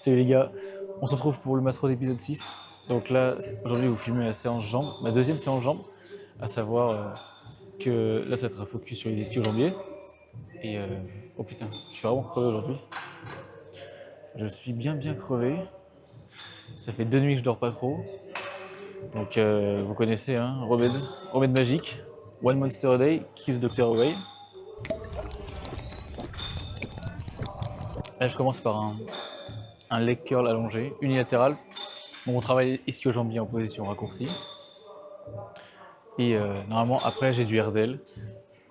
Salut les gars, on se retrouve pour le Mastro d'épisode 6. Donc là, aujourd'hui, vous filmez la séance jambes, ma deuxième séance jambes, à savoir que là, ça va être un focus sur les ischio-jambiers. Et oh putain, je suis vraiment crevé aujourd'hui. Je suis bien crevé. Ça fait 2 nuits que je dors pas trop. Donc vous connaissez, hein, remède magique. One monster a day, keeps the doctor away. Là, je commence par un leg curl allongé, unilatéral. Donc on travaille ischio-jambier en position raccourcie. Et normalement, après, j'ai du RDL.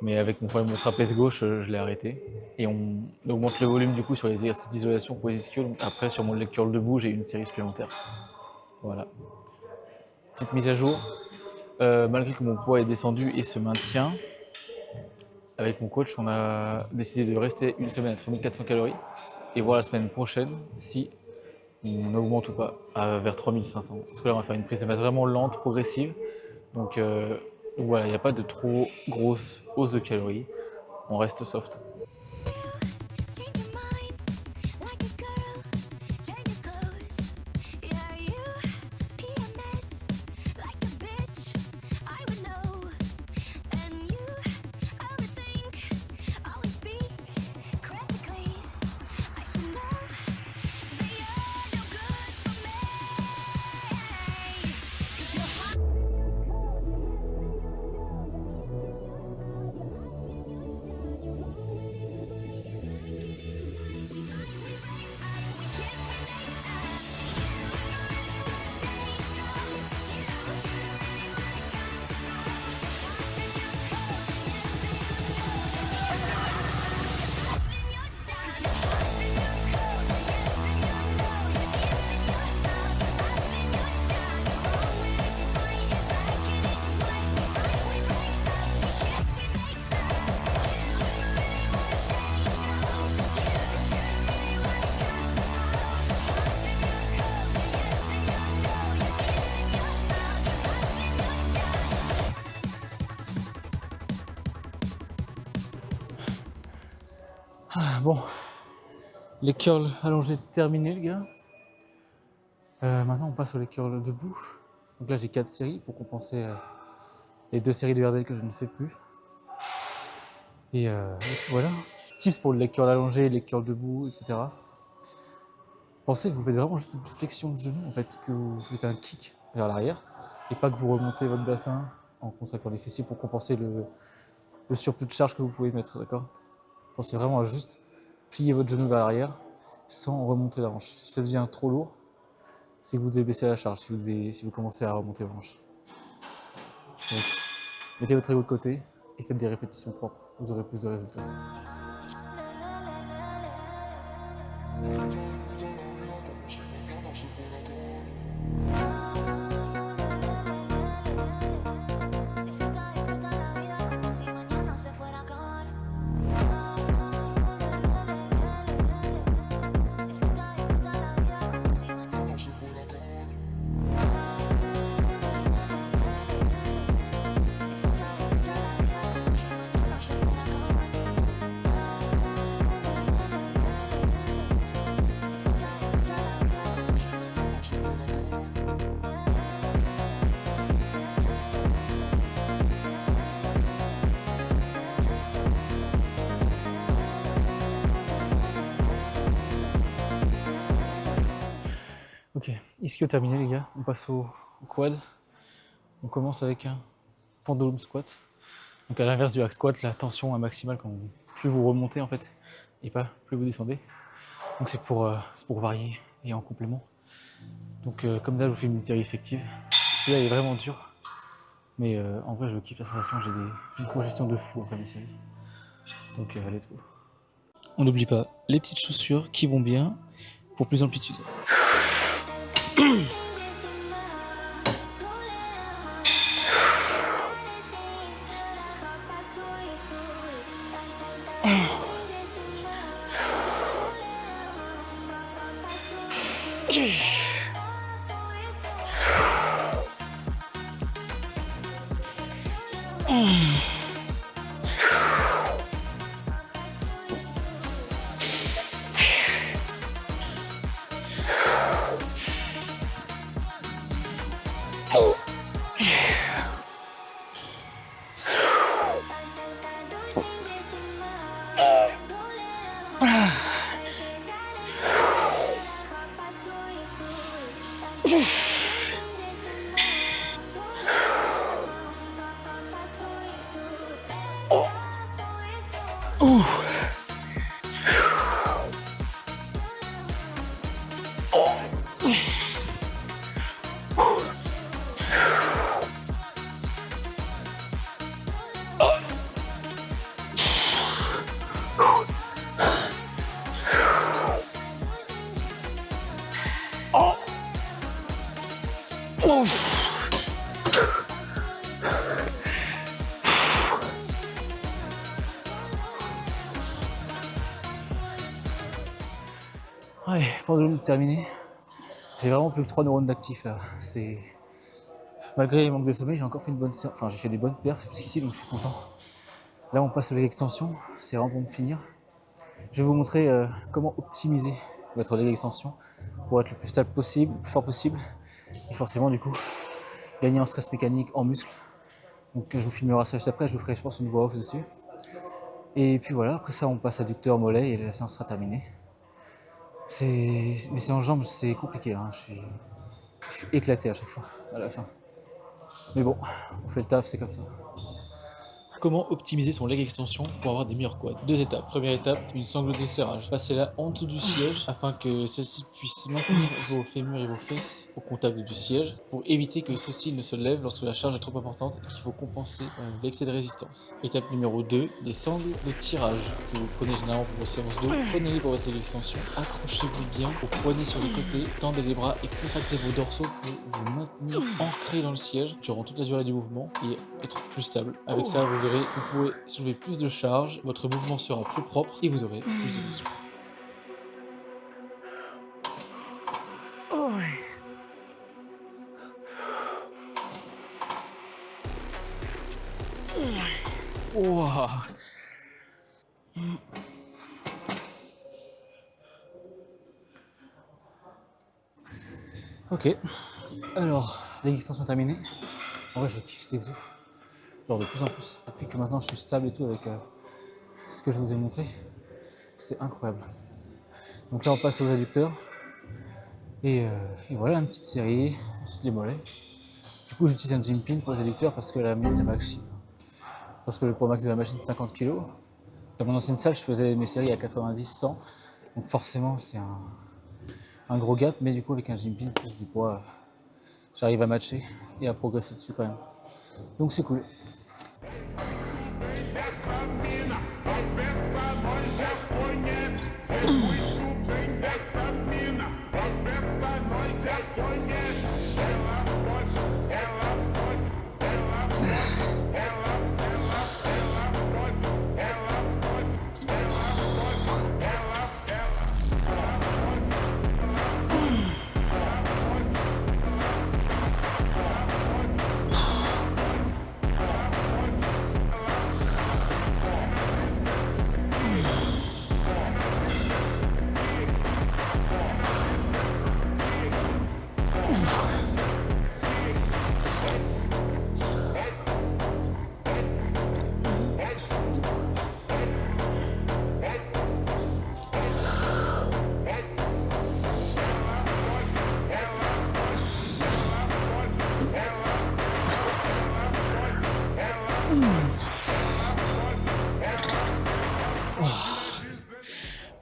Mais avec mon problème de trapèze gauche, je l'ai arrêté. Et on augmente le volume du coup sur les exercices d'isolation pour les ischio. Donc après, sur mon leg curl debout, j'ai une série supplémentaire. Voilà. Petite mise à jour. Malgré que mon poids est descendu et se maintient, avec mon coach, on a décidé de rester une semaine à 3400 calories et voir la semaine prochaine si on augmente ou pas vers 3500. Parce que là, on va faire une prise de masse vraiment lente, progressive. Donc voilà, il n'y a pas de trop grosse hausse de calories. On reste soft. Bon, les curls allongés terminés, les gars. Maintenant, on passe aux curls debout. Donc là, j'ai 4 séries pour compenser les 2 séries de RDL que je ne fais plus. Et voilà. Tips pour les curls allongés, les curls debout, etc. Pensez que vous faites vraiment juste une flexion de genou, en fait, que vous faites un kick vers l'arrière, et pas que vous remontez votre bassin en contractant les fessiers pour compenser le surplus de charge que vous pouvez mettre, d'accord? Pensez vraiment à juste plier votre genou vers l'arrière sans remonter la hanche. Si ça devient trop lourd, c'est que vous devez baisser la charge si vous commencez à remonter la hanche. Donc, mettez votre ego de côté et faites des répétitions propres. Vous aurez plus de résultats. Ok, ischio terminé les gars, on passe au quad. On commence avec un pendulum squat. Donc à l'inverse du hack squat, la tension est maximale quand plus vous remontez en fait, et pas plus vous descendez. Donc c'est pour varier et en complément. Donc comme d'hab, je vous filme une série effective. Celui-là est vraiment dur, mais en vrai je kiffe la sensation, j'ai une congestion de fou après mes séries. Donc let's go. On n'oublie pas les petites chaussures qui vont bien pour plus d'amplitude. Ouais, pendulum terminé. J'ai vraiment plus que 3 neurones d'actifs là. Malgré les manques de sommeil, j'ai encore fait une bonne séance. Enfin, j'ai fait des bonnes perfs jusqu'ici, donc je suis content. Là, on passe aux leg extensions. C'est vraiment pour me finir. Je vais vous montrer comment optimiser votre leg extension pour être le plus stable possible, le plus fort possible. Et forcément, du coup, gagner en stress mécanique, en muscle. Donc, je vous filmerai ça juste après. Je vous ferai, je pense, une voix off dessus. Et puis voilà, après ça, on passe adducteur, mollet et la séance sera terminée. Mais c'est en jambes, c'est compliqué. Hein. Je suis éclaté à chaque fois, à la fin. Mais bon, on fait le taf, c'est comme ça. Comment optimiser son leg extension pour avoir des meilleurs quads? 2 étapes. Première étape, une sangle de serrage. Passez-la en dessous du siège afin que celle-ci puisse maintenir vos fémurs et vos fesses au contact du siège pour éviter que ceux-ci ne se lèvent lorsque la charge est trop importante et qu'il faut compenser l'excès de résistance. Étape numéro 2, des sangles de tirage que vous prenez généralement pour vos séances d'eau. Prenez-les pour votre leg extension. Accrochez-vous bien aux poignets sur les côtés, tendez les bras et contractez vos dorsaux pour vous maintenir ancré dans le siège durant toute la durée du mouvement et être plus stable. Avec ça, vous verrez, vous pouvez soulever plus de charges, votre mouvement sera plus propre et vous aurez plus de muscles. Wow. Ok, alors les extensions terminées. En vrai, je kiffe ces exos. Genre de plus en plus. Depuis que maintenant je suis stable et tout avec ce que je vous ai montré, c'est incroyable. Donc là, on passe aux adducteurs. Et voilà, une petite série. Ensuite, les mollets. Du coup, j'utilise un gym pin pour les adducteurs parce que la maxi. Parce que le poids max de la machine, c'est 50 kg. Dans mon ancienne salle, je faisais mes séries à 90, 100. Donc forcément, c'est un gros gap. Mais du coup, avec un gym pin plus des poids, j'arrive à matcher et à progresser dessus quand même. Donc c'est cool.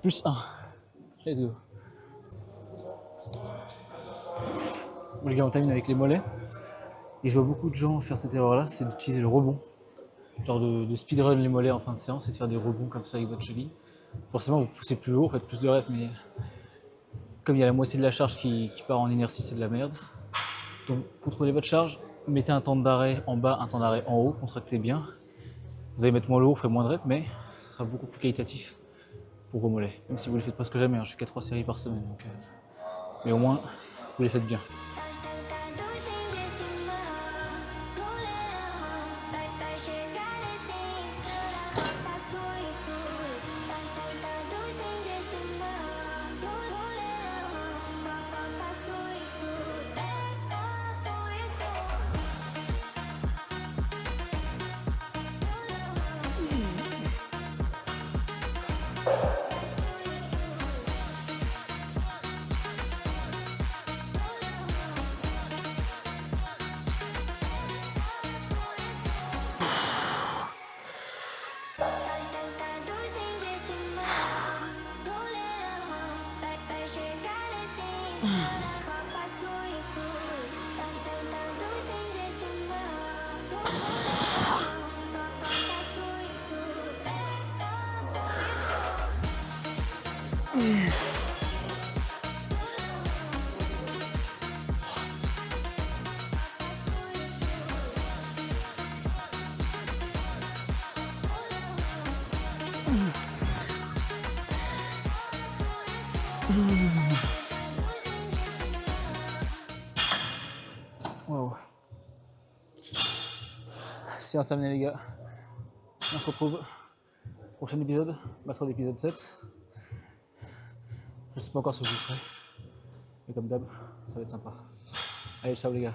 Plus 1. Let's go. Bon, les gars, on termine avec les mollets. Et je vois beaucoup de gens faire cette erreur-là, c'est d'utiliser le rebond. Genre de speedrun les mollets en fin de séance et de faire des rebonds comme ça avec votre cheville. Forcément, vous poussez plus haut, vous faites plus de reps, mais comme il y a la moitié de la charge qui part en inertie, c'est de la merde. Donc, contrôlez votre charge, mettez un temps d'arrêt en bas, un temps d'arrêt en haut, contractez bien. Vous allez mettre moins lourd, vous ferez moins de reps, mais ce sera beaucoup plus qualitatif pour vos mollets. Même si vous les faites presque jamais, hein. Je suis qu'à 3 séries par semaine, donc, mais au moins, vous les faites bien. Waouh. C'est terminé les gars. On se retrouve. Prochain épisode. Bah, ce sera l'épisode 7. Je sais pas encore ce que je ferai. Mais comme d'hab, ça va être sympa. Allez, ciao les gars.